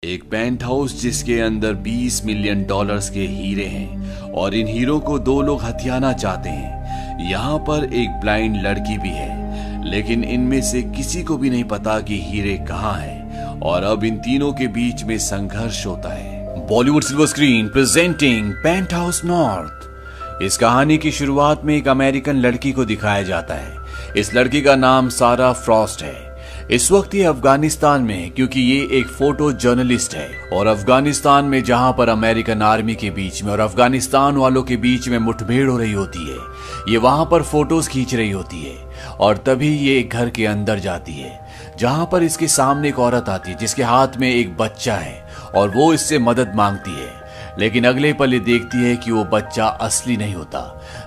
एक paint house जिसके अंदर 20 मिलियन डॉलर्स के हीरे हैं और इन हीरों को दो लोग हथियाना चाहते हैं। यहाँ पर एक ब्लाइंड लड़की भी है, लेकिन इनमें से किसी को भी नहीं पता कि हीरे कहाँ हैं और अब इन तीनों के बीच में संघर्ष होता है। Bollywood silver screen presenting Penthouse North. इस कहानी की शुरुआत में एक अमेरिकन लड़की को दिखाया जाता है। इस लड़की का नाम सारा फ्रॉस्ट है। इस वक्त ये अफगानिस्तान में है क्योंकि ये एक फोटो जर्नलिस्ट है और अफगानिस्तान में जहां पर अमेरिकन आर्मी के बीच में और अफगानिस्तान वालों के बीच में मुठभेड़ हो रही होती है, ये वहां पर फोटोज खींच रही होती है और तभी ये एक घर के अंदर जाती है जहां पर इसके सामने एक औरत आती है जिसके हाथ में एक बच्चा है और वो इससे मदद मांगती है। लेकिन अगले पल ये देखती है कि वो बच्चा असली नहीं होता।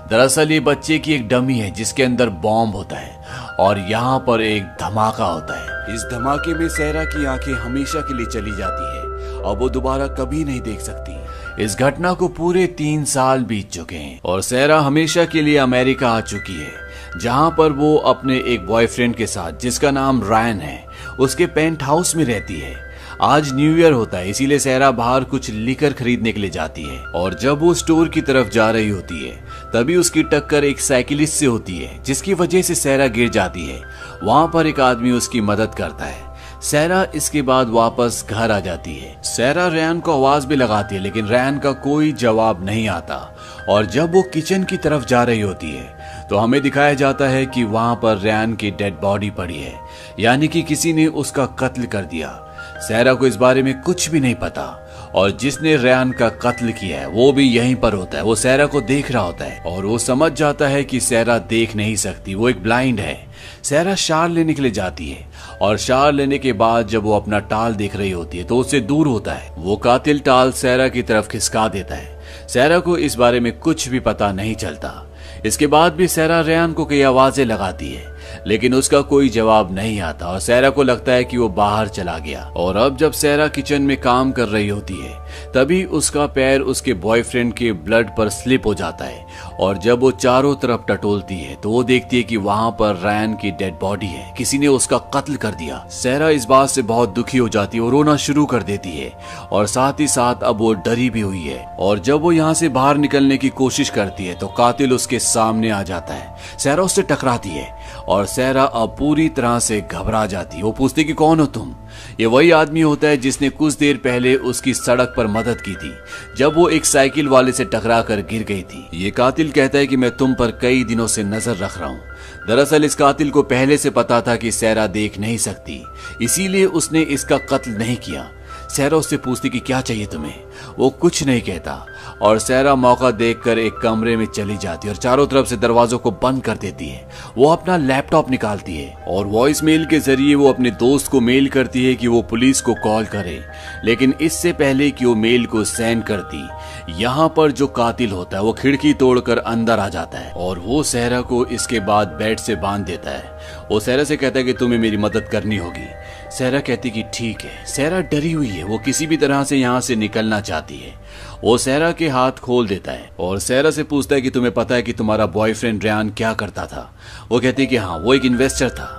दरअसल ये बच्चे की एक डमी है जिसके अंदर बॉम्ब होता है और यहाँ पर एक धमाका होता है। इस धमाके में सहरा की आंखें हमेशा के लिए चली जाती है और वो दोबारा कभी नहीं देख सकती। इस घटना को पूरे 3 साल बीत चुके हैं और सहरा हमेशा के लिए अमेरिका आ चुकी है, जहाँ पर वो अपने एक बॉयफ्रेंड के साथ जिसका नाम रायन है उसके पेंट हाउस में रहती है। आज न्यू ईयर होता है, इसीलिए सहरा बाहर कुछ लिकर खरीदने के लिए जाती है और जब वो स्टोर की तरफ जा रही होती है तभी उसकी टक्कर एक साइकिलिस्ट से होती है जिसकी वजह से सहरा गिर जाती है। वहां पर एक आदमी उसकी मदद करता है। सहरा इसके बाद वापस घर आ जाती है। सहरा रैन को आवाज भी लगाती है लेकिन रैन का कोई जवाब नहीं आता और जब वो किचन की तरफ जा रही होती है तो हमें दिखाया जाता है कि वहां पर रैन की डेड बॉडी पड़ी है, यानी कि किसी ने उसका कत्ल कर दिया। सहरा को इस बारे में कुछ भी नहीं पता और जिसने रैन का कत्ल किया है वो भी यहीं पर होता है। वो सहरा को देख रहा होता है और वो समझ जाता है कि सहरा देख नहीं सकती, वो एक ब्लाइंड है। सहरा शाल लेने के लिए जाती है और शाल लेने के बाद जब वो अपना टाल देख रही होती है तो उससे दूर होता है। वो कातिल टाल सहरा की तरफ खिसका देता है। सहरा को इस बारे में कुछ भी पता नहीं चलता। इसके बाद भी सहरा रैन को कई आवाजें लगाती है लेकिन उसका कोई जवाब नहीं आता और सहरा को लगता है कि वो बाहर चला गया। और अब जब सहरा किचन में काम कर रही होती है तभी उसका पैर उसके बॉयफ्रेंड के ब्लड पर स्लिप हो जाता है और जब वो चारों तरफ टटोलती है तो वो देखती है कि वहां पर रैन की डेड बॉडी है, किसी ने उसका कत्ल कर दिया। सहरा इस बात से बहुत दुखी हो जाती है और रोना शुरू कर देती है और साथ ही साथ अब वो डरी भी हुई है। और जब वो यहाँ से बाहर निकलने की कोशिश करती है तो कातिल उसके सामने आ जाता है। सहरा उससे टकराती है और सहरा अब पूरी तरह से घबरा जाती है। वो पूछती कि कौन हो तुम? ये वही आदमी होता है जिसने कुछ देर पहले उसकी सड़क पर मदद की थी जब वो एक साइकिल वाले से टकरा कर गिर गई थी। ये कातिल कहता है कि मैं तुम पर कई दिनों से नजर रख रहा हूँ। दरअसल इस कातिल को पहले से पता था कि सहरा देख नहीं सकती, इसीलिए उसने इसका कत्ल नहीं किया। सहरा उससे पूछती कि क्या चाहिए तुम्हें? वो कुछ नहीं कहता और सहरा मौका देखकर एक कमरे में चली जाती है और चारों तरफ से दरवाजों को बंद कर देती है। वो अपना लैपटॉप निकालती है और वॉइस मेल के जरिए वो अपने दोस्त को मेल करती है कि वो पुलिस को कॉल करे। लेकिन इससे पहले कि वो मेल को सेंड करती, यहाँ पर जो कातिल होता है वो खिड़की तोड़कर अंदर आ जाता है और वो सहरा को इसके बाद बेड से बांध देता है। वो सहरा से कहता है कि तुम्हें मेरी मदद करनी होगी। सहरा कहती कि ठीक है। सहरा डरी हुई है, वो किसी भी तरह से यहाँ से निकलना चाहती है। वो सहरा के हाथ खोल देता है और सहरा से पूछता है कि तुम्हें पता है कि तुम्हारा बॉयफ्रेंड रैन क्या करता था? वो कहती है कि हाँ, वो एक इन्वेस्टर था।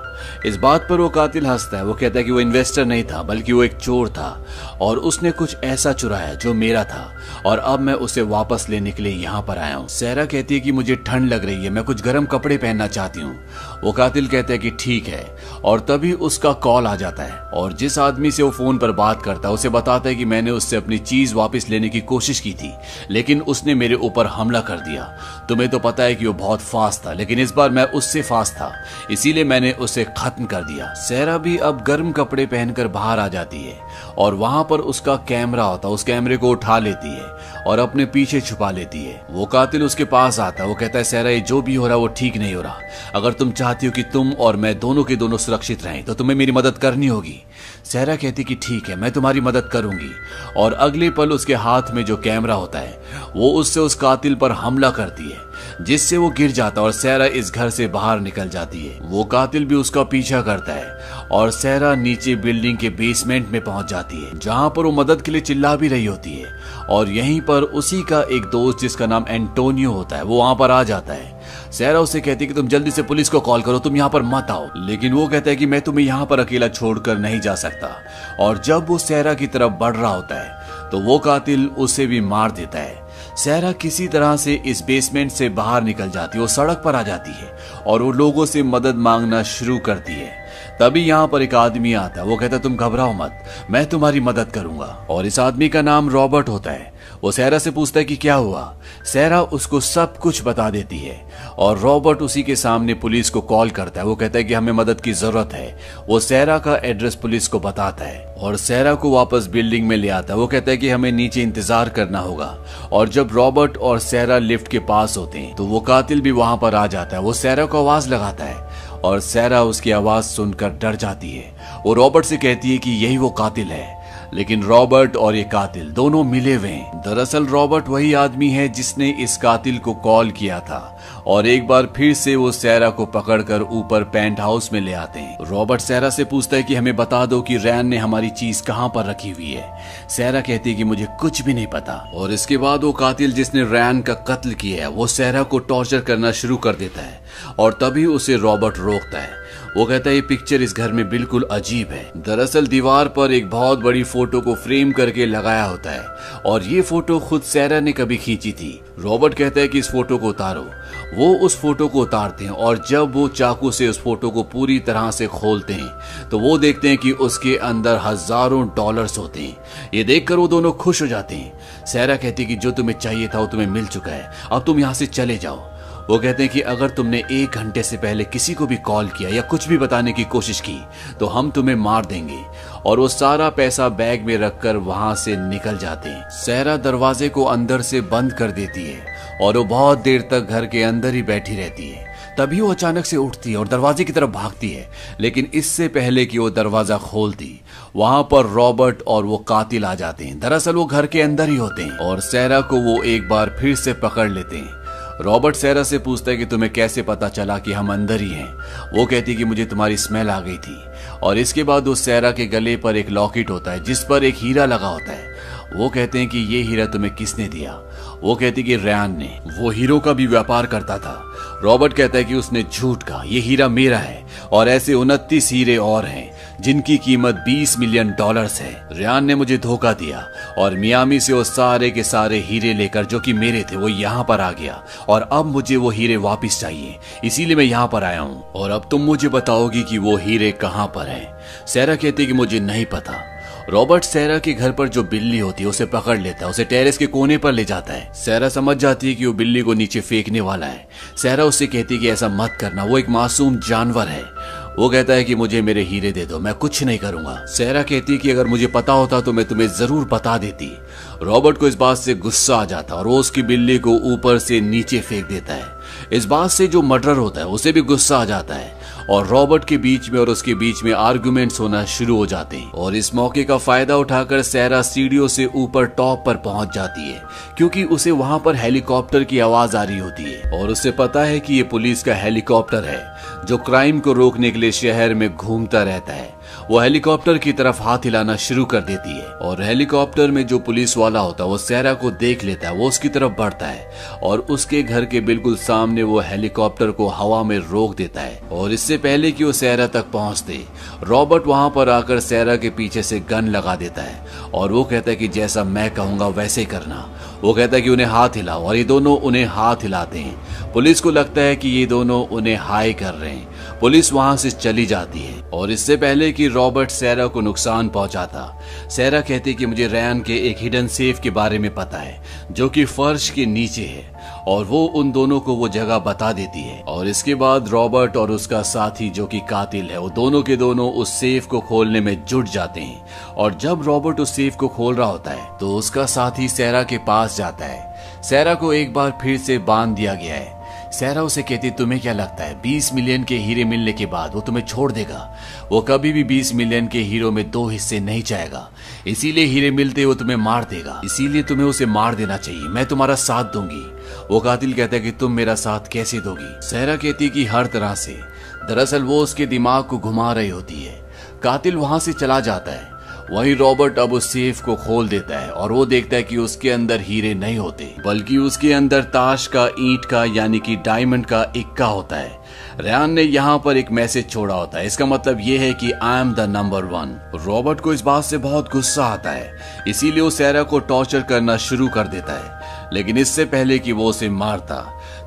इस बात पर वो कातिल हंसता है। वो कहता है कि वो इन्वेस्टर नहीं था बल्कि वो एक चोर था और उसने कुछ ऐसा चुराया जो मेरा था और अब मैं उसे वापस लेने के लिए यहाँ पर आया हूँ। सहरा कहती है कि मुझे ठंड लग रही है, मैं कुछ गर्म कपड़े पहनना चाहती हूँ। वो कातिल कहता है कि ठीक है और तभी उसका कॉल आ जाता है और जिस आदमी से वो फोन पर बात करता है उसे बताता है कि मैंने उससे अपनी चीज वापस लेने की कोशिश की थी लेकिन उसने मेरे ऊपर हमला कर दिया। तुम्हें तो पता है कि वो बहुत फास्ट था लेकिन इस बार मैं उससे फास्ट था, इसीलिए मैंने उसे खत्म कर दिया। सहरा भी अब गर्म कपड़े पहनकर बाहर आ जाती है और वहां पर उसका कैमरा होता है। उस कैमरे को उठा लेती है और अपने पीछे छुपा लेती है। वो कातिल उसके पास आता है। वो कहता है सहरा, ये जो भी हो रहा है वो ठीक नहीं हो रहा। अगर तुम चाहती हो कि तुम और मैं दोनों के दोनों सुरक्षित रहें तो तुम्हें मेरी मदद करनी होगी। सहरा कहती कि ठीक है, मैं तुम्हारी मदद करूंगी और अगले पल उसके हाथ में जो कैमरा होता है वो उससे उस कातिल पर हमला करती है। जिससे वो गिर जाता है और सहरा इस घर से बाहर निकल जाती है। वो कातिल भी उसका पीछा करता है और सहरा नीचे बिल्डिंग के बेसमेंट में पहुंच जाती है, जहां पर वो मदद के लिए चिल्ला भी रही होती है। और यहीं पर उसी का एक दोस्त जिसका नाम एंटोनियो होता है, वो वहां पर आ जाता है। सहरा उसे कहती है कि तुम जल्दी से पुलिस को कॉल करो, तुम यहाँ पर मत आओ। लेकिन वो कहता है कि मैं तुम्हें यहाँ पर अकेला छोड़कर नहीं जा सकता। और जब वो सहरा की तरफ बढ़ रहा होता है तो वो कातिल उसे भी मार देता है। सहरा किसी तरह से इस बेसमेंट से बाहर निकल जाती है, वो सड़क पर आ जाती है और वो लोगों से मदद मांगना शुरू करती है। तभी यहाँ पर एक आदमी आता है, वो कहता है तुम घबराओ मत, मैं तुम्हारी मदद करूंगा। और इस आदमी का नाम रॉबर्ट होता है। वो सहरा से पूछता है कि क्या हुआ। सहरा उसको सब कुछ बता देती है और रॉबर्ट उसी के सामने पुलिस को कॉल करता है। वो कहता है कि हमें मदद की जरूरत है। वो सहरा का एड्रेस पुलिस को बताता है और सहरा को वापस बिल्डिंग में ले आता है। वो कहता है कि हमें नीचे इंतजार करना होगा। और जब रॉबर्ट और सहरा लिफ्ट के पास होते हैं तो वो कातिल भी वहां पर आ जाता है। वो सहरा को आवाज लगाता है और सहरा उसकी आवाज सुनकर डर जाती है। वो रॉबर्ट से कहती है कि यही वो कातिल है। लेकिन रॉबर्ट और ये कातिल दोनों मिले हुए हैं। दरअसल रॉबर्ट वही आदमी है जिसने इस कातिल को कॉल किया था और एक बार फिर से वो सहरा को पकड़कर ऊपर पेंट हाउस में ले आते हैं। रॉबर्ट सहरा से पूछता है कि हमें बता दो कि रैन ने हमारी चीज कहां पर रखी हुई है। सहरा कहती है कि मुझे कुछ भी नहीं पता। और इसके बाद वो कातिल जिसने रैन का कत्ल किया है वो सहरा को टॉर्चर करना शुरू कर देता है और तभी उसे रॉबर्ट रोकता है। वो कहता है ये पिक्चर इस घर में बिल्कुल अजीब है। दरअसल दीवार पर एक बहुत बड़ी फोटो को फ्रेम करके लगाया होता है और ये फोटो खुद सहरा ने कभी खींची थी। रॉबर्ट कहता है कि इस फोटो को उतारो। वो उस फोटो को उतारते हैं और जब वो चाकू से उस फोटो को पूरी तरह से खोलते हैं तो वो देखते हैं कि उसके अंदर हजारों डॉलर्स होते हैं। ये देखकर वो दोनों खुश हो जाते हैं। सहरा कहती है कि जो तुम्हें चाहिए था वो तुम्हें मिल चुका है, अब तुम यहाँ से चले जाओ। वो कहते हैं कि अगर तुमने 1 घंटे से पहले किसी को भी कॉल किया या कुछ भी बताने की कोशिश की तो हम तुम्हें मार देंगे। और वो सारा पैसा बैग में रखकर वहां से निकल जाते हैं। सहरा दरवाजे को अंदर से बंद कर देती है और वो बहुत देर तक घर के अंदर ही बैठी रहती है। तभी वो अचानक से उठती है और दरवाजे की तरफ भागती है। लेकिन इससे पहले कि वो दरवाजा खोलती वहां पर रॉबर्ट और वो कातिल आ जाते हैं। दरअसल वो घर के अंदर ही होते हैं और सहरा को वो एक बार फिर से पकड़ लेते हैं। रॉबर्ट सहरा से पूछता है कि तुम्हें कैसे पता चला कि हम अंदर ही हैं। वो कहती कि मुझे तुम्हारी स्मेल आ गई थी। और इसके बाद उस सहरा के गले पर एक लॉकेट होता है जिस पर एक हीरा लगा होता है। वो कहते हैं कि ये हीरा तुम्हें किसने दिया। वो कहती कि रैन ने, वो हीरो का भी व्यापार करता था। रॉबर्ट कहता है कि उसने झूठ कहा, ये हीरा मेरा है और ऐसे 29 हीरे और हैं जिनकी कीमत 20 मिलियन डॉलर्स है। रैन ने मुझे धोखा दिया और मियामी से वो सारे के सारे हीरे लेकर जो कि मेरे थे वो यहाँ पर आ गया और अब मुझे वो हीरे वापस चाहिए, इसीलिए मैं यहाँ पर आया हूँ। और अब तुम मुझे बताओगी कि वो हीरे कहाँ पर हैं। सहरा कहती कि मुझे नहीं पता। रॉबर्ट सहरा के घर पर जो बिल्ली होती है उसे पकड़ लेता है, उसे टेरेस के कोने पर ले जाता है। सहरा समझ जाती है कि वो बिल्ली को नीचे फेंकने वाला है। सहरा उससे कहती है कि ऐसा मत करना, वो एक मासूम जानवर है। वो कहता है कि मुझे मेरे हीरे दे दो, मैं कुछ नहीं करूंगा। सहरा कहती है कि अगर मुझे पता होता तो मैं तुम्हें जरूर बता देती। रॉबर्ट को इस बात से गुस्सा आ जाता है और वो उसकी बिल्ली को ऊपर से नीचे फेंक देता है। इस बात से जो मर्डर होता है उसे भी गुस्सा आ जाता है और रॉबर्ट के बीच में और उसके बीच में आर्गुमेंट्स होना शुरू हो जाते हैं। और इस मौके का फायदा उठाकर सहरा सीढ़ियों से ऊपर टॉप पर पहुंच जाती है क्योंकि उसे वहां पर हेलीकॉप्टर की आवाज आ रही होती है और उसे पता है कि ये पुलिस का हेलीकॉप्टर है जो क्राइम को रोकने के लिए शहर में घूमता रहता है। वो हेलीकॉप्टर की तरफ हाथ हिलाना शुरू कर देती है और हेलीकॉप्टर में जो पुलिस वाला होता है वो सहरा को देख लेता है। वो उसकी तरफ बढ़ता है और उसके घर के बिल्कुल सामने वो हेलीकॉप्टर को हवा में रोक देता है। और इससे पहले कि वो सहरा तक पहुंचते रॉबर्ट वहां पर आकर सहरा के पीछे से गन लगा देता है और वो कहता है कि जैसा मैं कहूंगा वैसे करना। वो कहता है कि उन्हें हाथ हिलाओ और ये दोनों उन्हें हाथ हिलाते हैं। पुलिस को लगता है कि ये दोनों उन्हें हाय कर रहे हैं। पुलिस वहां से चली जाती है और इससे पहले कि रॉबर्ट सहरा को नुकसान पहुंचाता, सहरा कहती कि मुझे रैन के एक हिडन सेफ के बारे में पता है जो कि फर्श के नीचे है और वो उन दोनों को वो जगह बता देती है। और इसके बाद रॉबर्ट और उसका साथी जो कि कातिल है वो दोनों के दोनों उस सेफ को खोलने में जुट जाते हैं। और जब रॉबर्ट उस सेफ को खोल रहा होता है तो उसका साथी सहरा के पास जाता है। सहरा को एक बार फिर से बांध दिया गया है सहरा उसे कहती तुम्हें क्या लगता है 20 मिलियन के हीरे मिलने के बाद वो तुम्हें छोड़ देगा? वो कभी भी 20 मिलियन के हीरो में 2 हिस्से नहीं चाहेगा, इसीलिए हीरे मिलते वो तुम्हें मार देगा, इसीलिए तुम्हें उसे मार देना चाहिए। मैं तुम्हारा साथ दूंगी। वो कातिल कहता है कि तुम मेरा साथ कैसे दोगी? सहरा कहती कि हर तरह से। दरअसल वो उसके दिमाग को घुमा रही होती है। कातिल वहां से चला जाता है। वहीं रॉबर्ट अब उस सेफ को खोल देता है और वो देखता है कि उसके अंदर हीरे नहीं होते, बल्कि उसके अंदर ताश का, ईंट का यानी कि डायमंड का इक्का होता है। रयान ने यहाँ पर एक मैसेज छोड़ा होता है। इसका मतलब ये है कि I am the number 1। Robert को इस बात से बहुत गुस्सा आता है, इसीलिए वो सहरा को टॉर्चर करना शुरू कर देता है। लेकिन इससे पहले कि वो उसे मारता,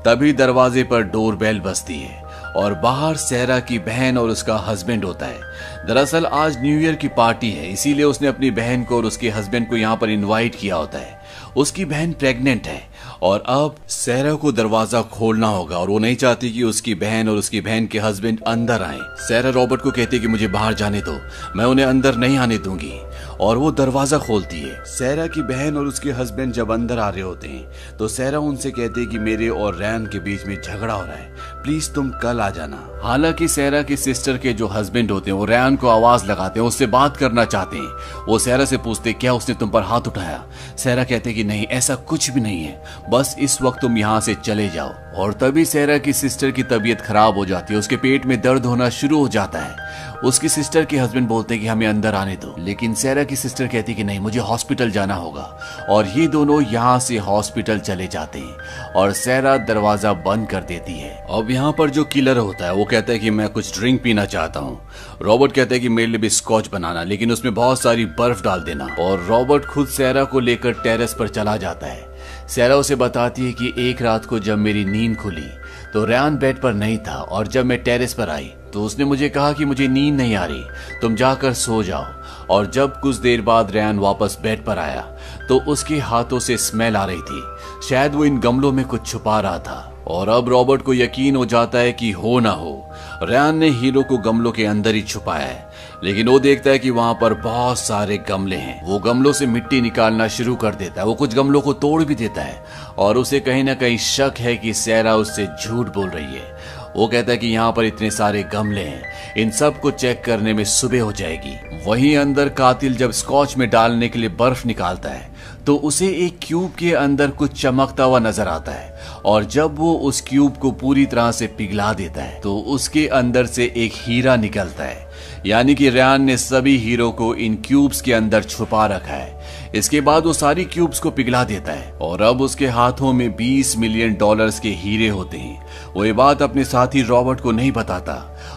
तभी दरवाजे पर डोरबेल बजती है और बाहर सहरा की बहन और उसका हस्बैंड होता है। दरअसल आज न्यू ईयर की पार्टी है, इसीलिए उसने अपनी बहन को और उसके हस्बैंड को यहाँ पर इनवाइट किया होता है। उसकी बहन प्रेग्नेंट है और अब सहरा को दरवाजा खोलना होगा और वो नहीं चाहती कि उसकी बहन और उसकी बहन के हस्बैंड अंदर आए। सहरा रॉबर्ट को कहती है कि मुझे बाहर जाने दो, मैं उन्हें अंदर नहीं आने दूंगी, और वो दरवाजा खोलती है। सहरा की बहन और उसके हस्बैंड जब अंदर आ रहे होते हैं तो सहरा उनसे कहती है कि मेरे और रैन के बीच में झगड़ा हो रहा है, प्लीज तुम कल आ जाना। हालांकि सहरा की सिस्टर के जो हस्बैंड होते हैं वो रैन को आवाज लगाते हैं, उससे बात करना चाहते हैं। वो सहरा से पूछते क्या उसने तुम पर हाथ उठाया? सहरा कहते कि नहीं, ऐसा कुछ भी नहीं है, बस इस वक्त तुम यहाँ से चले जाओ। और तभी सहरा की सिस्टर की तबीयत खराब हो जाती है, उसके पेट में दर्द होना शुरू हो जाता है। उसकी सिस्टर के हस्बैंड बोलते हैं कि हमें अंदर आने दो, लेकिन सहरा की सिस्टर कहती कि नहीं, मुझे हॉस्पिटल जाना होगा। और ये दोनों यहाँ से हॉस्पिटल चले जाते हैं और सहरा दरवाजा बंद कर देती है। अब यहाँ पर जो किलर होता है वो कहता है कि मैं कुछ ड्रिंक पीना चाहता हूँ। रॉबर्ट कहता है कि मेरे लिए भी स्कॉच बनाना, लेकिन उसमें बहुत सारी बर्फ डाल देना। और रॉबर्ट खुद सहरा को लेकर टेरेस पर चला जाता है। सहरा उसे बताती है कि एक रात को जब मेरी नींद खुली तो रयान बेड पर नहीं था, और जब मैं टेरेस पर आई तो उसने मुझे कहा कि मुझे नींद नहीं आ रही, तुम जाकर सो जाओ। और जब कुछ देर बाद रयान वापस बेड पर आया तो उसके हाथों से स्मेल आ रही थी, शायद वो इन गमलों में कुछ छुपा रहा था। और अब रॉबर्ट को यकीन हो जाता है कि हो ना हो रयान ने हीरो को गमलों के अंदर ही छुपाया है। लेकिन वो देखता है कि वहां पर बहुत सारे गमले हैं। वो गमलों से मिट्टी निकालना शुरू कर देता है। वो कुछ गमलों को तोड़ भी देता है और उसे कहीं ना कहीं शक है कि सहरा उससे झूठ बोल रही है। वो कहता है कि यहाँ पर इतने सारे गमले हैं, इन सब को चेक करने में सुबह हो जाएगी। वहीं अंदर कातिल जब स्कॉच में डालने के लिए बर्फ निकालता है तो उसे एक क्यूब के अंदर कुछ चमकता हुआ नजर आता है, और जब वो उस क्यूब को पूरी तरह से पिघला देता है तो उसके अंदर से एक हीरा निकलता है। यानी कि रयान ने सभी हीरो को इन क्यूब्स के अंदर छुपा रखा है। इसके बाद वो सारी क्यूब्स को पिघला देता है और अब उसके हाथों में 20 मिलियन डॉलर्स के हीरे होते हैं। वो ये बात अपने साथी रॉबर्ट को नहीं बताता।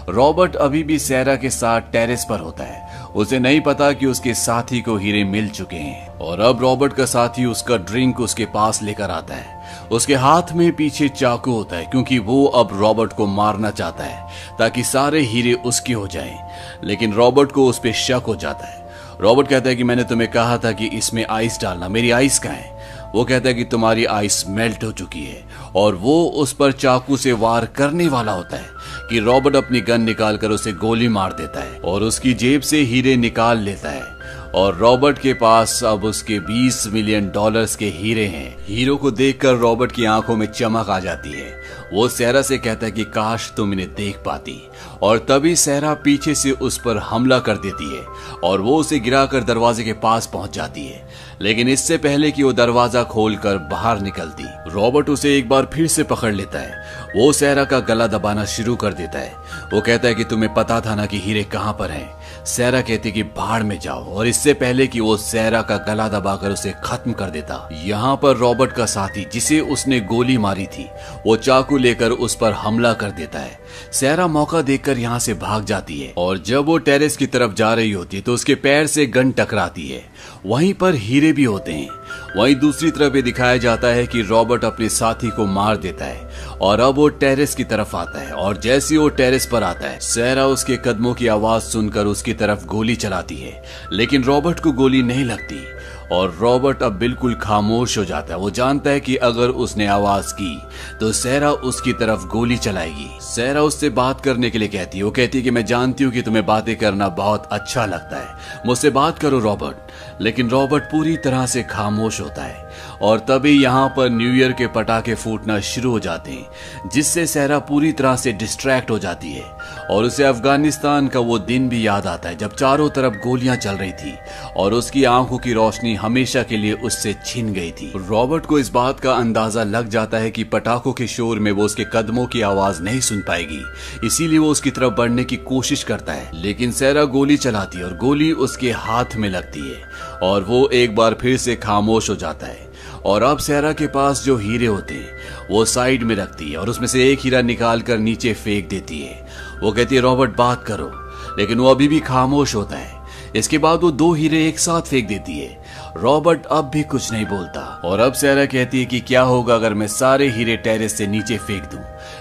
रॉबर्ट अभी भी सहरा के साथ टेरेस पर होता है। उसे नहीं पता कि उसके साथी को हीरे मिल चुके हैं। और अब रॉबर्ट का साथी उसका ड्रिंक उसके पास लेकर आता है। उसके हाथ में पीछे चाकू होता है, क्योंकि वो अब रॉबर्ट को मारना चाहता है ताकि सारे हीरे उसके हो जाएं। लेकिन रॉबर्ट को उस पर शक हो जाता है। रॉबर्ट कहता है कि मैंने तुम्हें कहा था कि इसमें आइस डालना, मेरी आइस कहाँ है? वो कहता है कि तुम्हारी आइस मेल्ट हो चुकी है। और वो उस पर चाकू से वार करने वाला होता है कि रॉबर्ट अपनी गन निकालकर उसे गोली मार देता है और उसकी जेब से हीरे निकाल लेता है। और रॉबर्ट के पास अब उसके 20 मिलियन डॉलर्स के हीरे हैं। हीरो को देखकर रॉबर्ट की आंखों में चमक आ जाती है। वो सहरा से कहता है कि काश तुम इन्हें देख पाती। और तभी सहरा पीछे से उस पर हमला कर देती है और वो उसे गिराकर दरवाजे के पास पहुंच जाती है। लेकिन इससे पहले कि वो दरवाजा खोलकर बाहर निकलती, रॉबर्ट उसे एक बार फिर से पकड़ लेता है। वो सहरा का गला दबाना शुरू कर देता है। वो कहता है कि तुम्हें पता था ना कि हीरे कहाँ पर हैं। सहरा कहती कि बाहर में जाओ, और इससे पहले कि वो सहरा का गला दबाकर उसे खत्म कर देता, यहाँ पर रॉबर्ट का साथी जिसे उसने गोली मारी थी वो चाकू लेकर उस पर हमला कर देता है। सहरा मौका देखकर यहाँ से भाग जाती है और जब वो टेरेस की तरफ जा रही होती है तो उसके पैर से गन टकराती है। वहीं पर हीरे भी होते हैं। वहीं दूसरी तरफ ये दिखाया जाता है कि रॉबर्ट अपने साथी को मार देता है और अब वो टेरेस की तरफ आता है। और जैसे ही वो टेरेस पर आता है, सहरा उसके कदमों की आवाज सुनकर उसकी तरफ गोली चलाती है, लेकिन रॉबर्ट को गोली नहीं लगती। और रॉबर्ट अब बिल्कुल खामोश हो जाता है। वो जानता है कि अगर उसने आवाज की तो सैरा उसकी तरफ गोली चलाएगी। सैरा उससे बात करने के लिए कहती है। वो कहती है कि मैं जानती हूँ कि तुम्हें बातें करना बहुत अच्छा लगता है, मुझसे बात करो रॉबर्ट। लेकिन रॉबर्ट पूरी तरह से खामोश होता है और तभी यहाँ पर न्यू ईयर के पटाखे फूटना शुरू हो जाते हैं, जिससे सैरा पूरी तरह से डिस्ट्रैक्ट हो जाती है और उसे अफगानिस्तान का वो दिन भी याद आता है जब चारों तरफ गोलियां चल रही थी और उसकी आंखों की रोशनी हमेशा के लिए उससे छिन गई थी। रॉबर्ट को इस बात का अंदाजा लग जाता है कि पटाखों के शोर में वो उसके कदमों की आवाज नहीं सुन पाएगी, इसीलिए वो उसकी तरफ बढ़ने की कोशिश करता है। लेकिन सैरा गोली चलाती है और गोली उसके हाथ में लगती है और वो एक बार फिर से खामोश हो जाता है। और अब सैरा के पास जो हीरे होते हैं वो साइड में रखती है और उसमें से एक हीरा निकाल कर नीचे फेंक देती है। वो कहती है रॉबर्ट बात करो, लेकिन वो अभी भी खामोश होता है। इसके बाद वो 2 हीरे एक साथ फेंक देती है। रॉबर्ट अब भी कुछ नहीं बोलता और अब सैरा कहती है कि क्या होगा अगर मैं सारे हीरे टेरेस से नीचे फेंक दूं।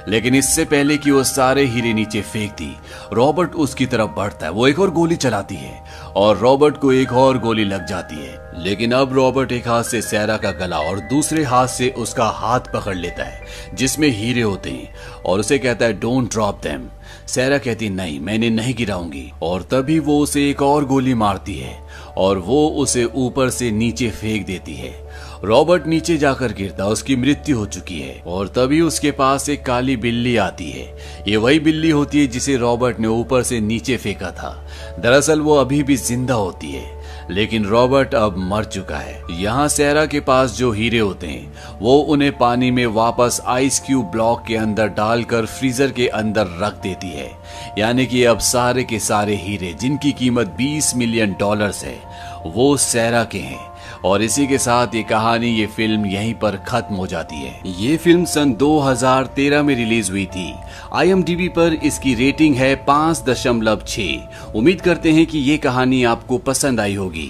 लेकिन इससे पहले कि वो सारे हीरे नीचे फेंकती, रॉबर्ट उसकी तरफ बढ़ता है। वो एक और गोली चलाती है और रॉबर्ट को एक और गोली लग जाती है। लेकिन अब रॉबर्ट एक हाथ से सैरा का गला और दूसरे हाथ से उसका हाथ पकड़ लेता है जिसमें हीरे होते हैं और उसे कहता है डोंट ड्रॉप देम। सैरा कहती नहीं, मैं इन्हें नहीं गिराऊंगी। और तभी वो उसे एक और गोली मारती है और वो उसे ऊपर से नीचे फेंक देती है। रॉबर्ट नीचे जाकर गिरता, उसकी मृत्यु हो चुकी है। और तभी उसके पास एक काली बिल्ली आती है। ये वही बिल्ली होती है जिसे रॉबर्ट ने ऊपर से नीचे फेंका था। दरअसल वो अभी भी जिंदा होती है, लेकिन रॉबर्ट अब मर चुका है। यहाँ सैरा के पास जो हीरे होते हैं वो उन्हें पानी में वापस आइस क्यूब ब्लॉक के अंदर डालकर फ्रीजर के अंदर रख देती है। यानी कि अब सारे के सारे हीरे जिनकी कीमत $20 मिलियन है वो सैरा के हैं। और इसी के साथ ये कहानी, ये फिल्म यहीं पर खत्म हो जाती है। ये फिल्म सन 2013 में रिलीज हुई थी। IMDb पर इसकी रेटिंग है 5.6। उम्मीद करते हैं कि ये कहानी आपको पसंद आई होगी।